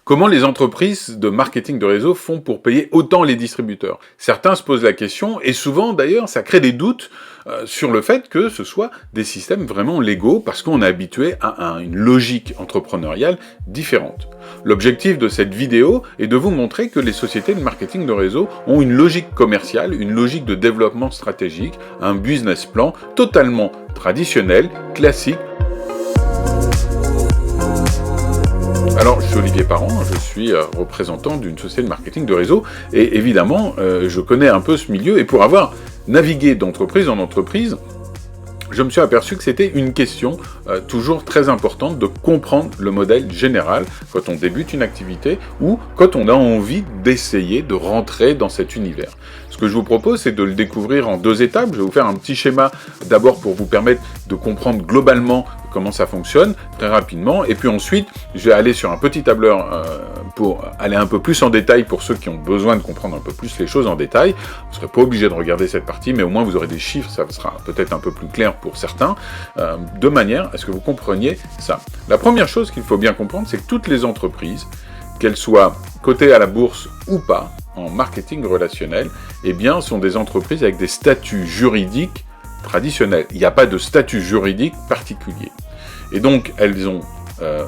Comment les entreprises de marketing de réseau font pour payer autant les distributeurs? Certains se posent la question, et souvent d'ailleurs ça crée des doutes sur le fait que ce soit des systèmes vraiment légaux, parce qu'on est habitué à une logique entrepreneuriale différente. L'objectif de cette vidéo est de vous montrer que les sociétés de marketing de réseau ont une logique commerciale, une logique de développement stratégique, un business plan totalement traditionnel, classique. Alors, je suis Olivier Parent, je suis représentant d'une société de marketing de réseau, et évidemment, je connais un peu ce milieu, et pour avoir navigué d'entreprise en entreprise, je me suis aperçu que c'était une question toujours très importante de comprendre le modèle général quand on débute une activité ou quand on a envie d'essayer de rentrer dans cet univers. Ce que je vous propose, c'est de le découvrir en 2 étapes. Je vais vous faire un petit schéma d'abord pour vous permettre de comprendre globalement comment ça fonctionne, très rapidement, et puis ensuite, je vais aller sur un petit tableur pour aller un peu plus en détail pour ceux qui ont besoin de comprendre un peu plus les choses en détail. Vous ne serez pas obligé de regarder cette partie, mais au moins vous aurez des chiffres, ça sera peut-être un peu plus clair pour certains, de manière à ce que vous compreniez ça. La première chose qu'il faut bien comprendre, c'est que toutes les entreprises, qu'elles soient cotées à la bourse ou pas, en marketing relationnel, eh bien, sont des entreprises avec des statuts juridiques traditionnels. Il n'y a pas de statut juridique particulier. Et donc, elles ont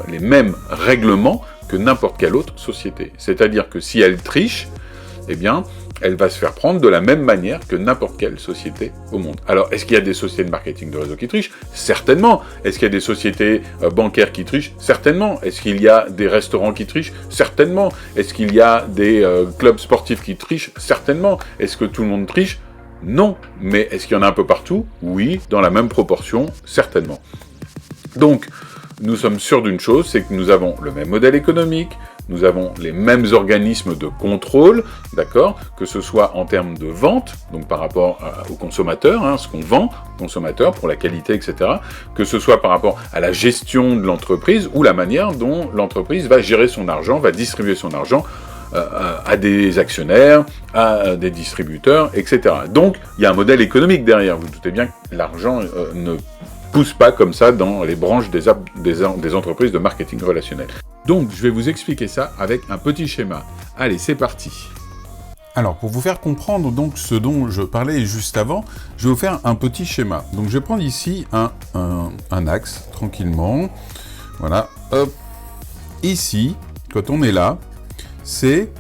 les mêmes règlements que n'importe quelle autre société. C'est-à-dire que si elle triche, eh bien, elle va se faire prendre de la même manière que n'importe quelle société au monde. Alors, est-ce qu'il y a des sociétés de marketing de réseau qui trichent? Certainement. Est-ce qu'il y a des sociétés bancaires qui trichent? Certainement. Est-ce qu'il y a des restaurants qui trichent? Certainement. Est-ce qu'il y a des clubs sportifs qui trichent? Certainement. Est-ce que tout le monde triche? Non. Mais est-ce qu'il y en a un peu partout? Oui. Dans la même proportion? Certainement. Donc, nous sommes sûrs d'une chose, c'est que nous avons le même modèle économique, nous avons les mêmes organismes de contrôle, d'accord, que ce soit en termes de vente, donc par rapport aux consommateurs, ce qu'on vend aux consommateurs pour la qualité, etc., que ce soit par rapport à la gestion de l'entreprise ou la manière dont l'entreprise va gérer son argent, va distribuer son argent à des actionnaires, à des distributeurs, etc. Donc, il y a un modèle économique derrière. Vous doutez bien que l'argent ne pousse pas comme ça dans les branches des entreprises de marketing relationnel. Donc, je vais vous expliquer ça avec un petit schéma. Allez, c'est parti. Alors, pour vous faire comprendre donc ce dont je parlais juste avant, je vais vous faire un petit schéma. Donc, je vais prendre ici un axe, tranquillement. Voilà, hop. Ici, quand on est là, c'est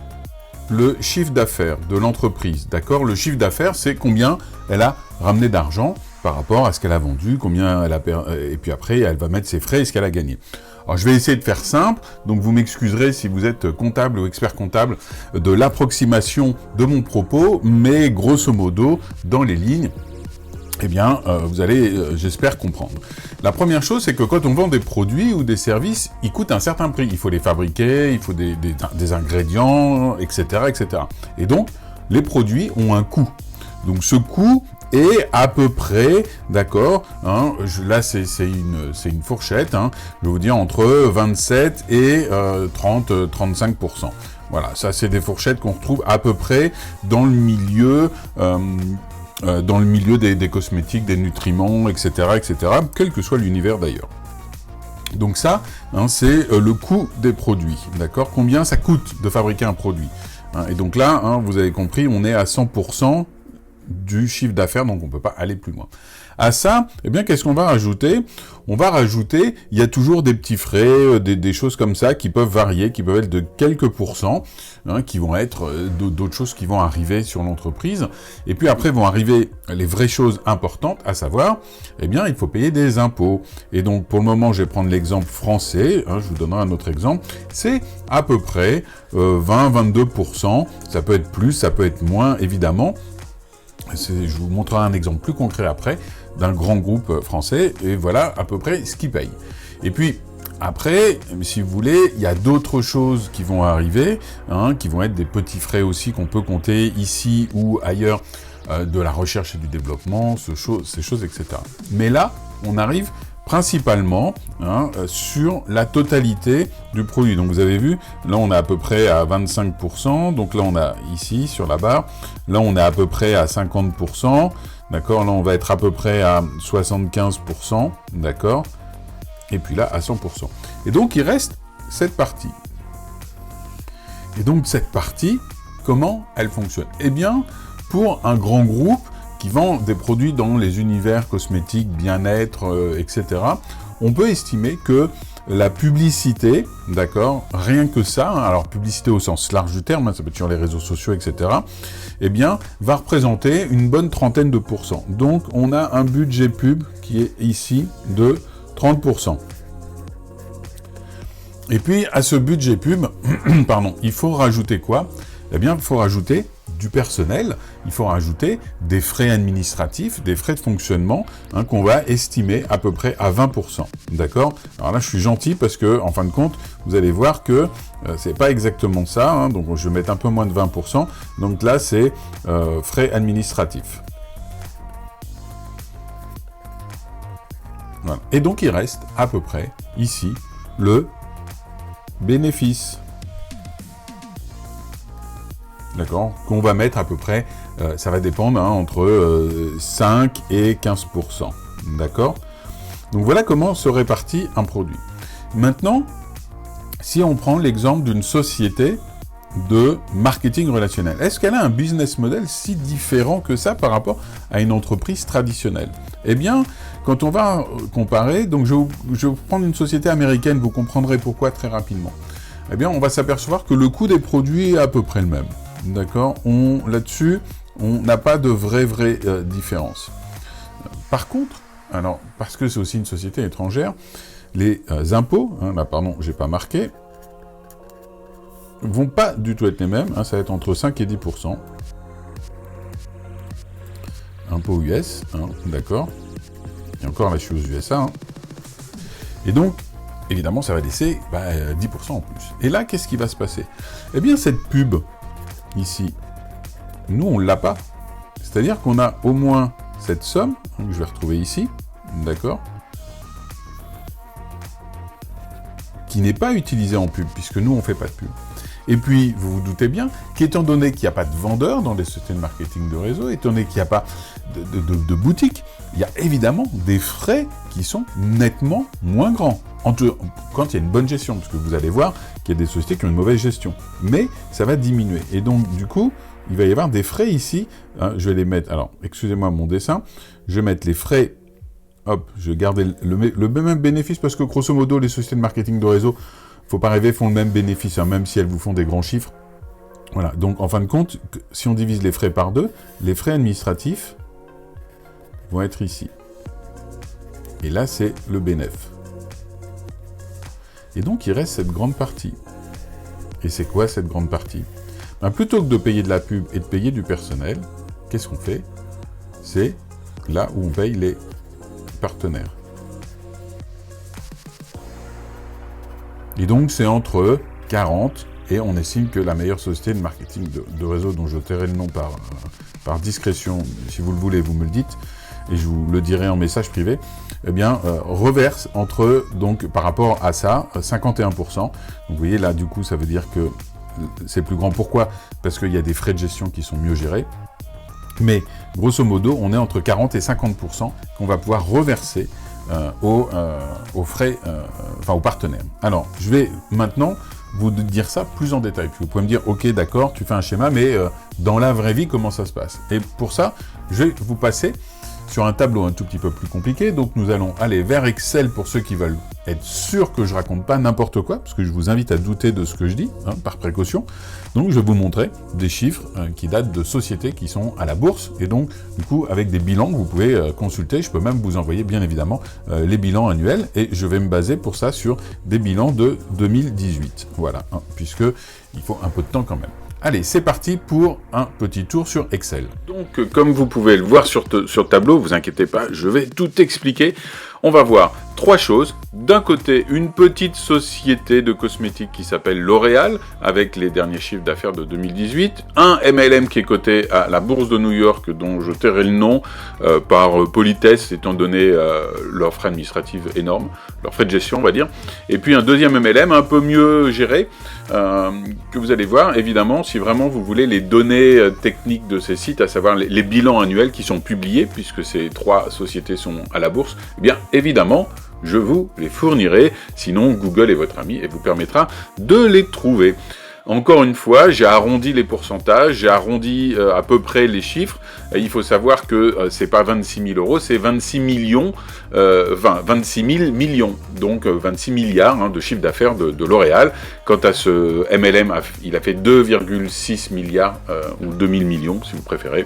le chiffre d'affaires de l'entreprise, d'accord? Le chiffre d'affaires, c'est combien elle a ramené d'argent par rapport à ce qu'elle a vendu, combien elle a et puis après, elle va mettre ses frais et ce qu'elle a gagné. Alors, je vais essayer de faire simple, donc vous m'excuserez si vous êtes comptable ou expert comptable de l'approximation de mon propos, mais grosso modo, dans les lignes, eh bien, vous allez, j'espère, comprendre. La première chose, c'est que quand on vend des produits ou des services, ils coûtent un certain prix. Il faut les fabriquer, il faut des ingrédients, etc., etc. Et donc, les produits ont un coût. Donc, ce coût est à peu près, d'accord, là c'est une fourchette, je vais vous dire entre 27 et 30-35%. Voilà, ça c'est des fourchettes qu'on retrouve à peu près dans le milieu des cosmétiques, des nutriments, etc., etc., quel que soit l'univers d'ailleurs. Donc ça, c'est le coût des produits, d'accord? Combien ça coûte de fabriquer un produit? Et donc là, vous avez compris, on est à 100% du chiffre d'affaires, donc on ne peut pas aller plus loin. À ça, eh bien, qu'est-ce qu'on va rajouter? On va rajouter, il y a toujours des petits frais, des choses comme ça qui peuvent varier, qui peuvent être de quelques pourcents, qui vont être d'autres choses qui vont arriver sur l'entreprise. Et puis après vont arriver les vraies choses importantes, à savoir, eh bien, il faut payer des impôts. Et donc, pour le moment, je vais prendre l'exemple français, je vous donnerai un autre exemple, c'est à peu près 20-22%, ça peut être plus, ça peut être moins, évidemment. Je vous montrerai un exemple plus concret après, d'un grand groupe français, et voilà à peu près ce qu'ils payent. Et puis, après, si vous voulez, il y a d'autres choses qui vont arriver, qui vont être des petits frais aussi qu'on peut compter ici ou ailleurs, de la recherche et du développement, ces choses, etc. Mais là, on arrive principalement sur la totalité du produit. Donc vous avez vu, là on est à peu près à 25%, donc là on a ici sur la barre, là on est à peu près à 50%, d'accord, là on va être à peu près à 75%, d'accord, et puis là à 100%. Et donc il reste cette partie. Et donc cette partie, comment elle fonctionne? Eh bien, pour un grand groupe qui vend des produits dans les univers cosmétiques, bien-être, etc., on peut estimer que la publicité, d'accord, rien que ça, hein, alors publicité au sens large du terme, hein, ça peut être sur les réseaux sociaux, etc., eh bien, va représenter une bonne 30aine de %. Donc, on a un budget pub qui est ici de 30%. Et puis, à ce budget pub, pardon, il faut rajouter quoi? Eh bien, il faut rajouter du personnel, il faut rajouter des frais administratifs, des frais de fonctionnement, hein, qu'on va estimer à peu près à 20%. D'accord? Alors là, je suis gentil parce que, en fin de compte, vous allez voir que c'est pas exactement ça, hein, donc je vais mettre un peu moins de 20%. Donc là, c'est frais administratifs. Voilà. Et donc, il reste à peu près, ici, le bénéfice. D'accord, qu'on va mettre à peu près, ça va dépendre, hein, entre 5 et 15%. D'accord? Donc voilà comment se répartit un produit. Maintenant, si on prend l'exemple d'une société de marketing relationnel, est-ce qu'elle a un business model si différent que ça par rapport à une entreprise traditionnelle? Eh bien, quand on va comparer, donc je vais prendre une société américaine, vous comprendrez pourquoi très rapidement. Eh bien, on va s'apercevoir que le coût des produits est à peu près le même. D'accord, là-dessus, on n'a pas de vraie différence. Par contre, alors, parce que c'est aussi une société étrangère, les impôts, hein, là, pardon, j'ai pas marqué, vont pas du tout être les mêmes, hein, ça va être entre 5 et 10%. Impôts US, hein, d'accord. Et encore, là, je suis aux USA. Hein. Et donc, évidemment, ça va laisser 10% en plus. Et là, qu'est-ce qui va se passer? Eh bien, cette pub, ici, nous on l'a pas. C'est-à-dire qu'on a au moins cette somme, que je vais retrouver ici, d'accord, qui n'est pas utilisée en pub, puisque nous on fait pas de pub. Et puis, vous vous doutez bien qu'étant donné qu'il n'y a pas de vendeurs dans les sociétés de marketing de réseau, étant donné qu'il n'y a pas de boutique, il y a évidemment des frais qui sont nettement moins grands. Quand il y a une bonne gestion, parce que vous allez voir qu'il y a des sociétés qui ont une mauvaise gestion. Mais ça va diminuer. Et donc, du coup, il va y avoir des frais ici. Hein, je vais les mettre... Alors, excusez-moi mon dessin. Je vais mettre les frais... Hop, je vais garder le même bénéfice, parce que grosso modo, les sociétés de marketing de réseau, faut pas rêver, font le même bénéfice, hein, même si elles vous font des grands chiffres. Voilà. Donc, en fin de compte, si on divise les frais par 2, les frais administratifs vont être ici. Et là, c'est le bénéfice. Et donc, il reste cette grande partie. Et c'est quoi cette grande partie? Plutôt que de payer de la pub et de payer du personnel, qu'est-ce qu'on fait? C'est là où on paye les partenaires. Et donc, c'est entre 40 et on estime que la meilleure société de marketing de réseau, dont je tairai le nom par discrétion, si vous le voulez, vous me le dites, et je vous le dirai en message privé, eh bien, reverse entre, donc, par rapport à ça, 51%. Donc, vous voyez, là, du coup, ça veut dire que c'est plus grand. Pourquoi? Parce qu'il y a des frais de gestion qui sont mieux gérés. Mais, grosso modo, on est entre 40 et 50% qu'on va pouvoir reverser aux frais, aux partenaires. Alors, je vais maintenant vous dire ça plus en détail. Puis vous pouvez me dire, ok, d'accord, tu fais un schéma, mais dans la vraie vie, comment ça se passe? Et pour ça, je vais vous passer sur un tableau un tout petit peu plus compliqué. Donc, nous allons aller vers Excel pour ceux qui veulent être sûrs que je raconte pas n'importe quoi, parce que je vous invite à douter de ce que je dis, hein, par précaution. Donc, je vais vous montrer des chiffres qui datent de sociétés qui sont à la bourse, et donc, du coup, avec des bilans que vous pouvez consulter. Je peux même vous envoyer, bien évidemment, les bilans annuels, et je vais me baser pour ça sur des bilans de 2018. Voilà, hein, puisque il faut un peu de temps quand même. Allez, c'est parti pour un petit tour sur Excel. Donc, comme vous pouvez le voir sur le tableau, vous inquiétez pas, je vais tout expliquer. On va voir trois choses. D'un côté, une petite société de cosmétiques qui s'appelle L'Oréal, avec les derniers chiffres d'affaires de 2018. Un MLM qui est coté à la bourse de New York, dont je tairai le nom par politesse, étant donné leurs frais administratifs énormes, leurs frais de gestion, on va dire. Et puis un deuxième MLM, un peu mieux géré, que vous allez voir, évidemment, si vraiment vous voulez les données techniques de ces sites, à savoir les bilans annuels qui sont publiés, puisque ces trois sociétés sont à la bourse, eh bien, évidemment, je vous les fournirai, sinon Google est votre ami et vous permettra de les trouver. Encore une fois, j'ai arrondi les pourcentages, j'ai arrondi à peu près les chiffres. Et il faut savoir que c'est pas 26 000 euros, c'est 26 millions, 26 000 millions, donc 26 milliards de chiffre d'affaires de L'Oréal. Quant à ce MLM, il a fait 2,6 milliards, ou 2000 millions si vous préférez.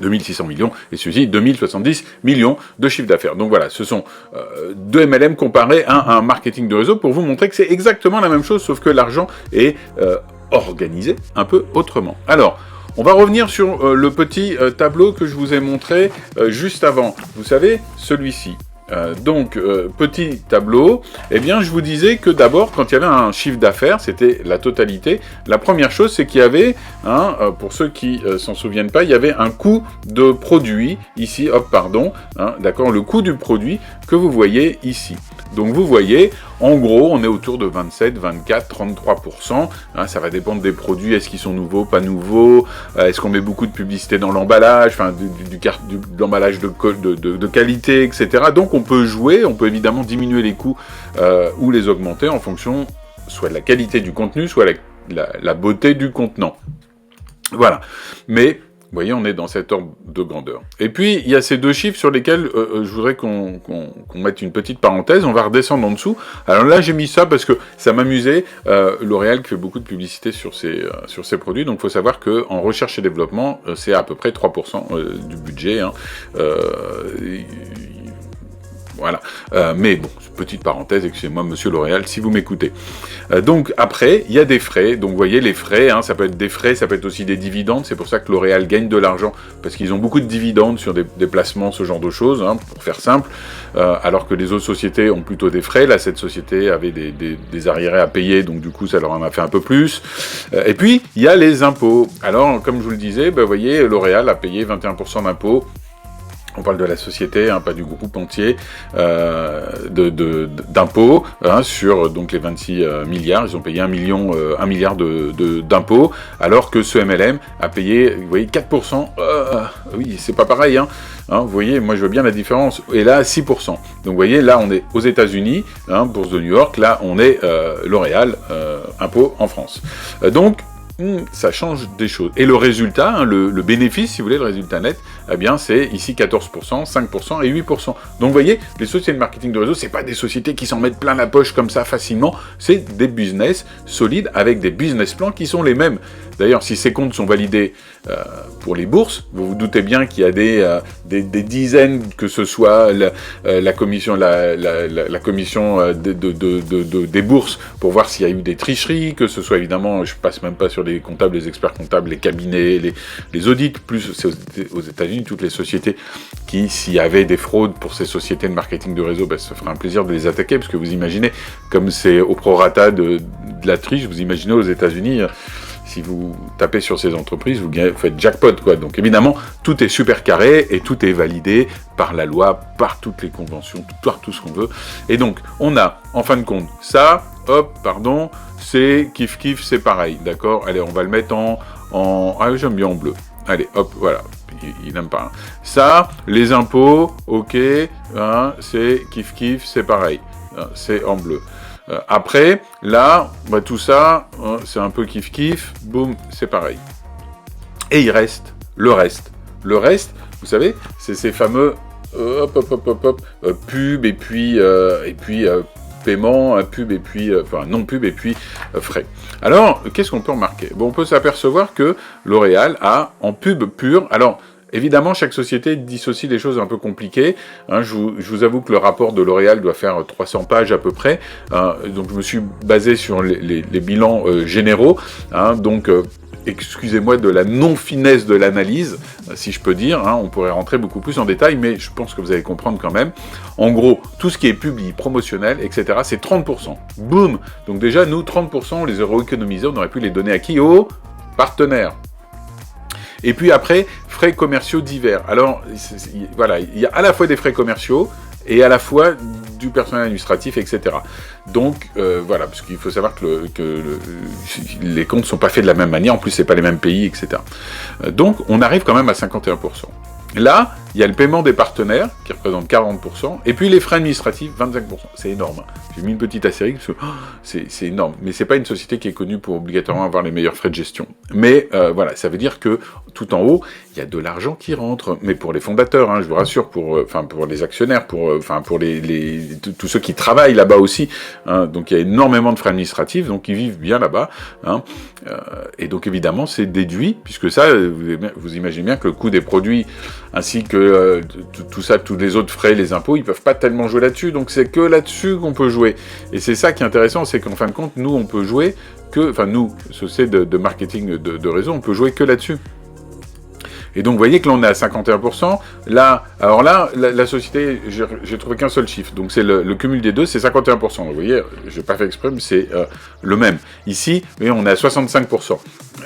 2600 millions, et celui-ci 2070 millions de chiffre d'affaires. Donc voilà, ce sont deux MLM comparés à un marketing de réseau pour vous montrer que c'est exactement la même chose, sauf que l'argent est organisé un peu autrement. Alors, on va revenir sur le petit tableau que je vous ai montré juste avant. Vous savez, celui-ci. Petit tableau, eh bien je vous disais que d'abord quand il y avait un chiffre d'affaires, c'était la totalité, la première chose c'est qu'il y avait, pour ceux qui s'en souviennent pas, il y avait un coût de produit, ici, d'accord, le coût du produit que vous voyez ici. Donc vous voyez, en gros, on est autour de 27, 24, 33%. Ça va dépendre des produits. Est-ce qu'ils sont nouveaux, pas nouveaux? Est-ce qu'on met beaucoup de publicité dans l'emballage, enfin de l'emballage de qualité, etc. Donc on peut jouer, on peut évidemment diminuer les coûts ou les augmenter en fonction soit de la qualité du contenu, soit la beauté du contenant. Voilà. Mais vous voyez, on est dans cet ordre de grandeur. Et puis, il y a ces deux chiffres sur lesquels je voudrais qu'on mette une petite parenthèse. On va redescendre en dessous. Alors là, j'ai mis ça parce que ça m'amusait. L'Oréal qui fait beaucoup de publicité sur ses produits. Donc, il faut savoir qu'en recherche et développement, c'est à peu près 3% du budget. Voilà. Mais bon, petite parenthèse, excusez-moi, monsieur L'Oréal, si vous m'écoutez. Donc après, il y a des frais. Donc vous voyez, les frais, ça peut être des frais, ça peut être aussi des dividendes. C'est pour ça que L'Oréal gagne de l'argent, parce qu'ils ont beaucoup de dividendes sur des placements, ce genre de choses, pour faire simple. Alors que les autres sociétés ont plutôt des frais. Là, cette société avait des arriérés à payer, donc du coup, ça leur en a fait un peu plus. Et puis, il y a les impôts. Alors, comme je vous le disais, vous voyez, L'Oréal a payé 21% d'impôts. On parle de la société, pas du groupe entier, d'impôts sur donc les 26 milliards. Ils ont payé 1 milliard d'impôts, alors que ce MLM a payé, vous voyez, 4%. Oui, c'est pas pareil. Vous voyez, moi je vois bien la différence. Et là, 6%. Donc vous voyez, là on est aux États-Unis, bourse de New York. Là, on est L'Oréal, impôts en France. Donc ça change des choses. Et le résultat, le bénéfice, si vous voulez, le résultat net, eh bien, c'est ici 14%, 5% et 8%. Donc, vous voyez, les sociétés de marketing de réseau, c'est pas des sociétés qui s'en mettent plein la poche comme ça facilement. C'est des business solides avec des business plans qui sont les mêmes. D'ailleurs, si ces comptes sont validés pour les bourses, vous vous doutez bien qu'il y a des dizaines, que ce soit la commission, la commission des bourses pour voir s'il y a eu des tricheries, que ce soit évidemment, je passe même pas sur les comptables, les experts comptables, les cabinets, les audits, plus c'est aux États-Unis, toutes les sociétés qui, s'il y avait des fraudes pour ces sociétés de marketing de réseau, ça ferait un plaisir de les attaquer, parce que vous imaginez, comme c'est au prorata de la triche, vous imaginez aux États-Unis, si vous tapez sur ces entreprises, vous faites jackpot, quoi. Donc évidemment, tout est super carré et tout est validé par la loi, par toutes les conventions, par tout ce qu'on veut. Et donc, on a, en fin de compte, ça, c'est kiff-kiff, c'est pareil, d'accord? Allez, on va le mettre ah, j'aime bien en bleu. Allez, hop, voilà. Il n'aime pas. Ça, les impôts, ok, c'est kiff-kiff, c'est pareil. C'est en bleu. Après, là, tout ça, c'est un peu kiff-kiff, boum, c'est pareil. Et il reste le reste. Le reste, vous savez, c'est ces fameux pub et puis paiement, pub et puis non-pub et puis frais. Alors, qu'est-ce qu'on peut remarquer? Bon, on peut s'apercevoir que L'Oréal a en pub pure, alors évidemment, chaque société dissocie des choses un peu compliquées. Je vous avoue que le rapport de L'Oréal doit faire 300 pages à peu près. Donc, je me suis basé sur les bilans généraux. Donc, excusez-moi de la non-finesse de l'analyse, si je peux dire. On pourrait rentrer beaucoup plus en détail, mais je pense que vous allez comprendre quand même. En gros, tout ce qui est publi, promotionnel, etc., c'est 30%. Boum! Donc déjà, nous, 30%, on les aurait économisés. On aurait pu les donner à qui? Aux partenaires. Et puis après, frais commerciaux divers. Alors, voilà, il y a à la fois des frais commerciaux et à la fois du personnel administratif, etc. Donc, voilà, parce qu'il faut savoir que les comptes ne sont pas faits de la même manière, en plus, c'est pas les mêmes pays, etc. Donc, on arrive quand même à 51%. Là, Il y a le paiement des partenaires, qui représente 40%, et puis les frais administratifs, 25%. C'est énorme. J'ai mis une petite astérisque, parce que c'est énorme. Mais c'est pas une société qui est connue pour obligatoirement avoir les meilleurs frais de gestion. Mais voilà, ça veut dire que tout en haut, il y a de l'argent qui rentre. Mais pour les fondateurs, hein, je vous rassure, pour les actionnaires, pour tous ceux qui travaillent là-bas aussi. Hein, donc il y a énormément de frais administratifs, donc ils vivent bien là-bas. Hein, et donc évidemment, c'est déduit, puisque ça, vous imaginez bien que le coût des produits, ainsi que tout ça, tous les autres frais, les impôts, ils peuvent pas tellement jouer là-dessus. Donc c'est que là-dessus qu'on peut jouer. Et c'est ça qui est intéressant, c'est qu'en fin de compte, nous, on peut jouer nous, société de marketing de réseau, on peut jouer que là-dessus. Et donc, vous voyez que là, on est à 51%. Là, alors là, la société, j'ai trouvé qu'un seul chiffre. Donc, c'est le cumul des deux, c'est 51%. Donc, vous voyez, j'ai pas fait exprès, mais c'est le même. Ici, vous voyez, on est à 65%.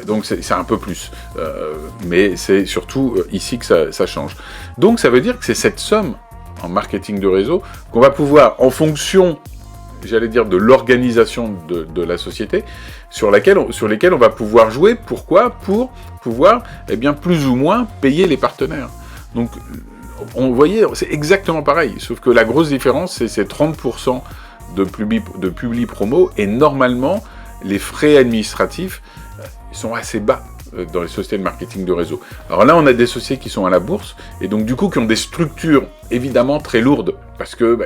Donc, c'est un peu plus. Mais c'est surtout ici que ça change. Donc, ça veut dire que c'est cette somme en marketing de réseau qu'on va pouvoir, en fonction, j'allais dire, de l'organisation de la société, sur lesquelles on va pouvoir jouer. Pourquoi ? Pour pouvoir, plus ou moins, payer les partenaires. Donc, vous voyez, c'est exactement pareil, sauf que la grosse différence, c'est ces 30% de publi promo, et normalement, les frais administratifs sont assez bas dans les sociétés de marketing de réseau. Alors là, on a des sociétés qui sont à la bourse, et donc du coup, qui ont des structures évidemment très lourdes, parce que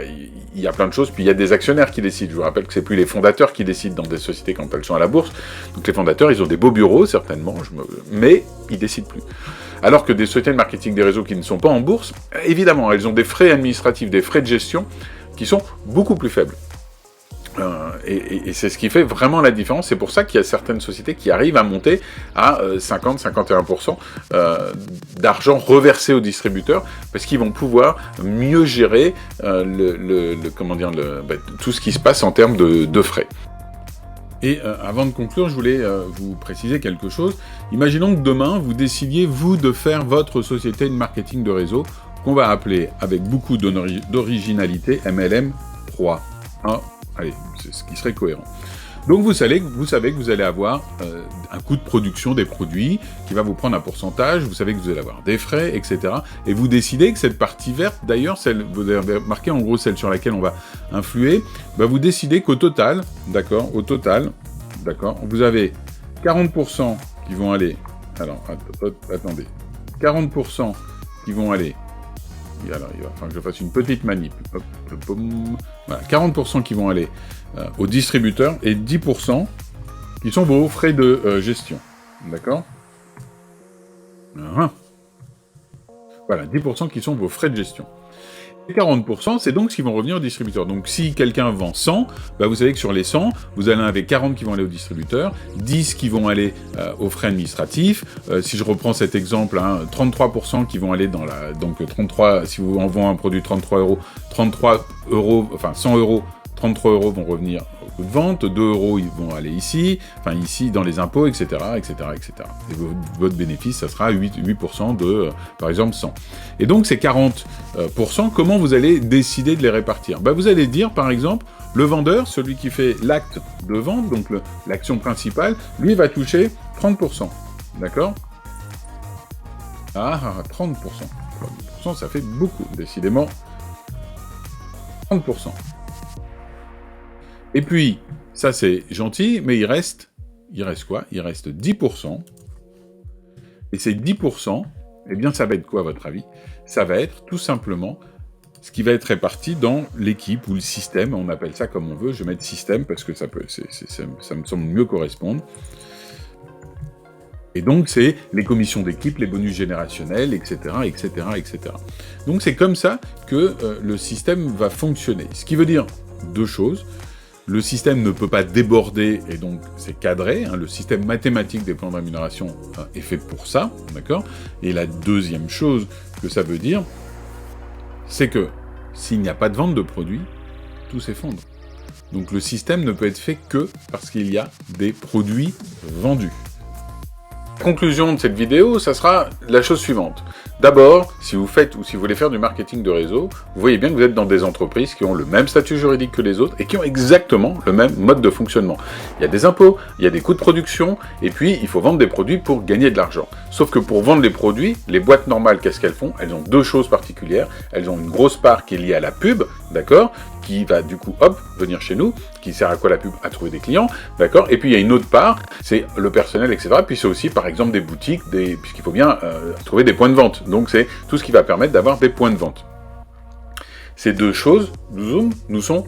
il y a plein de choses, puis il y a des actionnaires qui décident. Je vous rappelle que c'est plus les fondateurs qui décident dans des sociétés quand elles sont à la bourse. Donc les fondateurs, ils ont des beaux bureaux, certainement, mais ils décident plus. Alors que des sociétés de marketing des réseaux qui ne sont pas en bourse, évidemment, elles ont des frais administratifs, des frais de gestion qui sont beaucoup plus faibles. Et c'est ce qui fait vraiment la différence. C'est pour ça qu'il y a certaines sociétés qui arrivent à monter à 50-51% d'argent reversé aux distributeurs, parce qu'ils vont pouvoir mieux gérer tout ce qui se passe en termes de frais. Et avant de conclure, je voulais vous préciser quelque chose. Imaginons que demain, vous décidiez, vous, de faire votre société de marketing de réseau, qu'on va appeler, avec beaucoup d'originalité, MLM 3. Allez, c'est ce qui serait cohérent. Donc vous savez que vous allez avoir un coût de production des produits qui va vous prendre un pourcentage, vous savez que vous allez avoir des frais, etc. Et vous décidez que cette partie verte, d'ailleurs, vous avez marqué en gros celle sur laquelle on va influer, vous décidez qu'au total, vous avez 40% qui vont aller... Alors, attendez. 40% qui vont aller... Alors, il va falloir que je fasse une petite manip. Hop, voilà, 40% qui vont aller aux distributeurs et 10% qui sont vos frais de gestion. D'accord ? Voilà, 10% qui sont vos frais de gestion. Et 40%, c'est donc ce qui vont revenir aux distributeurs. Donc, si quelqu'un vend 100, vous savez que sur les 100, vous allez en avoir 40 qui vont aller aux distributeurs, 10 qui vont aller aux frais administratifs. Si je reprends cet exemple, 33% qui vont aller dans la... Donc, 33, si vous en vendez un produit 33 euros, 100 euros, 33 euros vont revenir au coût de vente, 2 euros ils vont aller ici dans les impôts, etc., etc., etc. Et votre bénéfice, ça sera 8% de, par exemple, 100. Et donc, ces 40%, comment vous allez décider de les répartir ? Vous allez dire, par exemple, le vendeur, celui qui fait l'acte de vente, donc l'action principale, lui va toucher 30%. D'accord ? 30%. 30%, ça fait beaucoup, décidément. 30%. Et puis, ça c'est gentil, mais il reste quoi ? Il reste 10%. Et ces 10%, ça va être quoi à votre avis ? Ça va être tout simplement ce qui va être réparti dans l'équipe ou le système, on appelle ça comme on veut, je vais mettre système parce que ça me semble mieux correspondre. Et donc, c'est les commissions d'équipe, les bonus générationnels, etc., etc., etc. Donc, c'est comme ça que le système va fonctionner. Ce qui veut dire deux choses. Le système ne peut pas déborder, et donc c'est cadré. Le système mathématique des plans de rémunération est fait pour ça, d'accord ? Et la deuxième chose que ça veut dire, c'est que s'il n'y a pas de vente de produits, tout s'effondre. Donc le système ne peut être fait que parce qu'il y a des produits vendus. La conclusion de cette vidéo, ça sera la chose suivante. D'abord, si vous faites ou si vous voulez faire du marketing de réseau, vous voyez bien que vous êtes dans des entreprises qui ont le même statut juridique que les autres et qui ont exactement le même mode de fonctionnement. Il y a des impôts, il y a des coûts de production, et puis il faut vendre des produits pour gagner de l'argent. Sauf que pour vendre les produits, les boîtes normales, qu'est-ce qu'elles font? Elles ont deux choses particulières. Elles ont une grosse part qui est liée à la pub, d'accord, qui va du coup, hop, venir chez nous, qui sert à quoi la pub? À trouver des clients, d'accord. Et puis il y a une autre part, c'est le personnel, etc. Puis c'est aussi, par exemple, des boutiques, puisqu'il faut bien trouver des points de vente. Donc c'est tout ce qui va permettre d'avoir des points de vente. Ces deux choses nous sont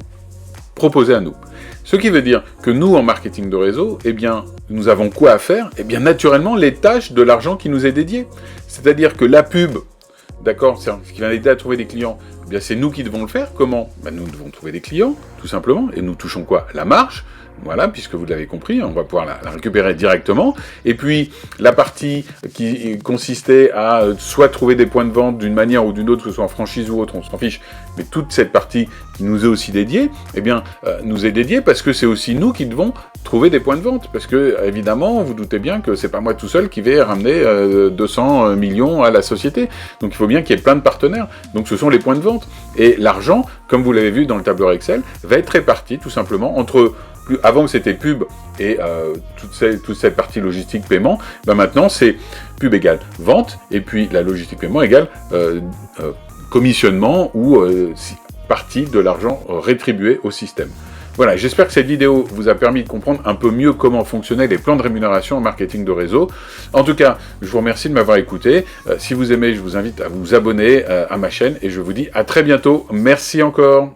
proposées à nous. Ce qui veut dire que nous, en marketing de réseau, eh bien, nous avons quoi à faire? Eh bien, naturellement, les tâches de l'argent qui nous est dédié. C'est-à-dire que la pub, d'accord, c'est ce qui va aider à trouver des clients, eh bien, c'est nous qui devons le faire. Comment? Ben, nous devons trouver des clients, tout simplement, et nous touchons quoi? La marge. Voilà, puisque vous l'avez compris, on va pouvoir la récupérer directement. Et puis, la partie qui consistait à soit trouver des points de vente d'une manière ou d'une autre, que ce soit en franchise ou autre, on s'en fiche, mais toute cette partie qui nous est aussi dédiée, eh bien, nous est dédiée parce que c'est aussi nous qui devons trouver des points de vente. Parce que, évidemment, vous doutez bien que c'est pas moi tout seul qui vais ramener 200 millions à la société. Donc, il faut bien qu'il y ait plein de partenaires. Donc, ce sont les points de vente. Et l'argent, comme vous l'avez vu dans le tableur Excel, va être réparti tout simplement entre... Avant que c'était pub et toute cette partie logistique paiement, ben maintenant c'est pub égale vente, et puis la logistique paiement égale commissionnement ou partie de l'argent rétribué au système. Voilà, j'espère que cette vidéo vous a permis de comprendre un peu mieux comment fonctionnaient les plans de rémunération en marketing de réseau. En tout cas, je vous remercie de m'avoir écouté. Si vous aimez, je vous invite à vous abonner à ma chaîne et je vous dis à très bientôt. Merci encore.